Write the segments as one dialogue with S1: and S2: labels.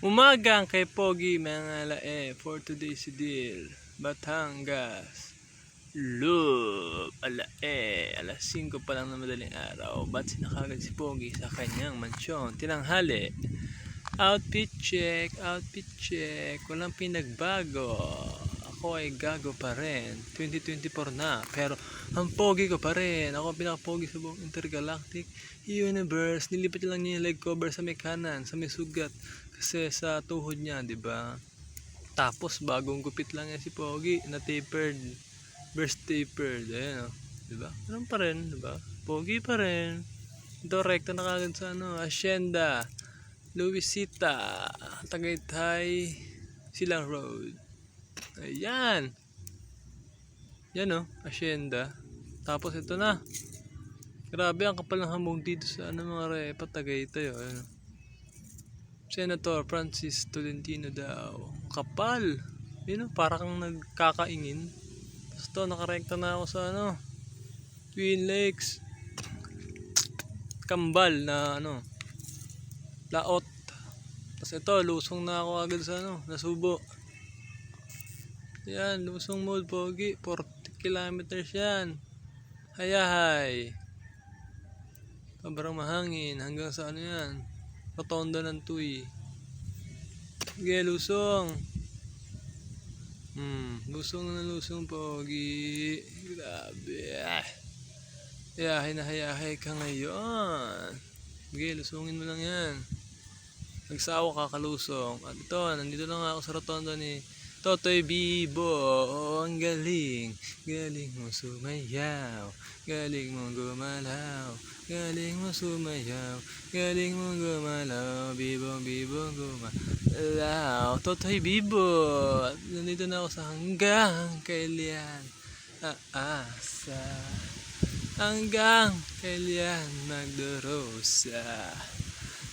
S1: Umagang kay Pogi mga lae for today's deal. Batangas. Love. Alas 5 pa lang na madaling araw. Ba't sinakagad si Pogi sa kanyang mansyon? Tinanghali. Outfit check. Walang pinagbago. Ako ay gago pa rin. 2024 na. Pero ang pogi ko pa rin. Ako ang pinaka-pogi sa buong intergalactic universe. Nilipat lang niya yung leg cover sa may kanan, sa may sugat. Kasi sa tuhod niya, di ba? Tapos bagong gupit lang yan si Pogi na tapered. Burst tapered. Ayan o. Di ba? Ganun pa rin, di ba? Pogi pa rin. Ito rekta na kagad sa Hacienda Luisita, Tagaytay, Silang Road. Ayan. Yan o, Hacienda. Tapos ito na. Grabe ang kapal ng hamog dito sa mga repa Tagaytay o. Ayan. Senator Francis Tolentino daw. Kapal. Yun o, parang nagkakaingin. Tapos ito, nakarekta na ako sa Twin Lakes. Kambal na laot. Tapos ito, lusong na ako agad sa Nasubo. Yan, lusong mode Pogi. 40 kilometers yan. Hayahay. Sobrang mahangin hanggang sa yan. Rotonda ng Tuy. Sige, lusong. Lusong Pogi. Grabe. Hayahay na hayahay ka ngayon. Sige, lusungin mo lang yan. Nagsawa kakalusong. At ito, nandito lang ako sa rotonda ni Totoy Bibo. Oh, ang galing. Galing mo sumayaw. Galing mo gumalaw. Galing mo sumayaw. Galing mo gumalaw. Bibong gumalaw. Totoy Bibo. At nandito na ako sa hanggang kailan aasa. Hanggang kailan magdurusa.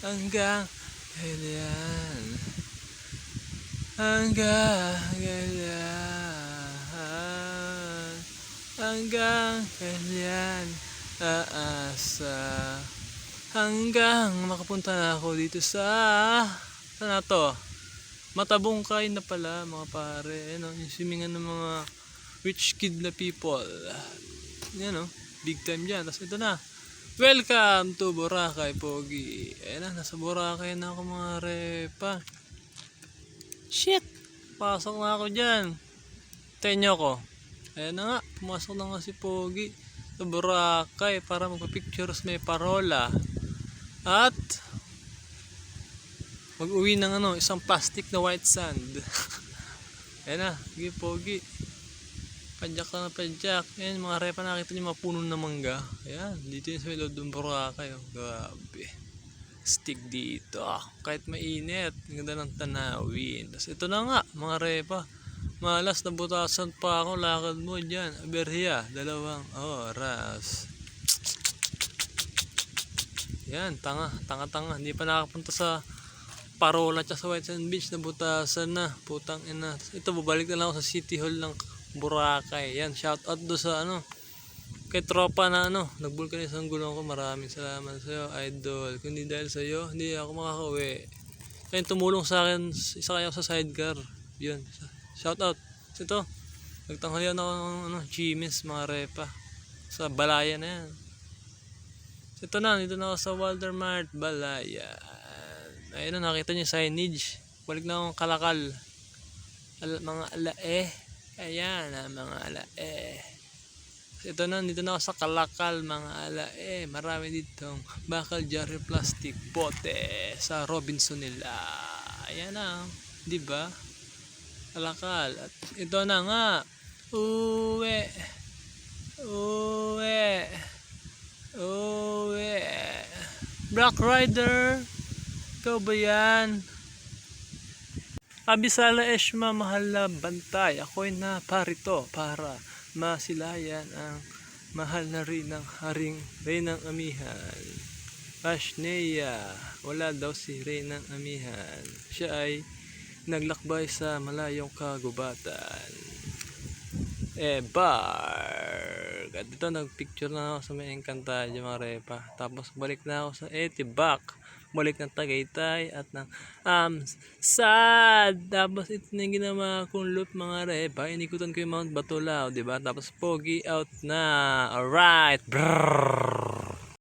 S1: Hanggang kailan. Hanggang kailan aasa. Hanggang makapunta na ako dito sa saan na to? Matabungkay na pala mga pare. Yung swimingan ng mga rich kid na people. Yan big time dyan. Tapos ito na. Welcome to Boracay Pogi. Ayan na, nasa Boracay na ako mga repa. Shit! Pasok na ako dyan. Tenyo ko. Ayan na nga, pumasok na nga si Pogi sa Boracay para magpa-pictures may parola. At mag-uwi ng isang plastic na white sand. Ayan na, sige Pogi. Padyak na padyak. Ayan mga repa, nakita nyo mga puno na mangga. Ayan, dito yung sa loob ng Boracay. Grabe. Stick dito. Kahit mainit. Ang ganda ng tanawin. Tapos ito na nga mga repa. Malas na butasan pa ako. Lakad mo dyan. Aberhia. 2 oras. Yan, tanga. Hindi pa nakapunta sa parola at sa White Sand Beach. Nabutasan na. Putang ina. Ito, babalik na lang ako sa City Hall ng Boracay. Yan, shout out do sa kay tropa na nagbulkanis ang gulong ko. Maraming salamat sa iyo, idol. Kung hindi dahil sa iyo, hindi ako makakauwi. Kaya tumulong sa akin, isa kayo sa sidecar. Yun, shout out. Ito, nagtanghalian ako ng chimis mga repa sa Balaya na yan. Ito na, dito na ako sa Walter Mart Balaya. Ayun na, nakita niyo signage. Balik na akong Kalakal. Mga alae. Ayan mga alae. Ito na, dito na ako sa Kalakal mga alae. Marami ditong bakal jar plastic bote sa Robinson nila. Ayan na, di ba? Kalakal. At ito na nga. Uwe. Black Rider. Ikaw ba yan? Abisala Eshma mahal na bantay. Ako'y naparito para masilayan ang mahal na rin ng haring Reynang Amihan. Pashnea. Wala daw si Reynang Amihan. Siya ay naglakbay sa malayong kagubatan. Bark. At dito nagpicture na ako sa may Encantadia mga repa. Tapos balik na ako sa Etibac balik ng Tagaytay at ng sad. Tapos ito na yung ginawa kong loop mga repa. Inikutan ko yung Mount Batulao, diba? Tapos pogi out na. Alright. Brrrr.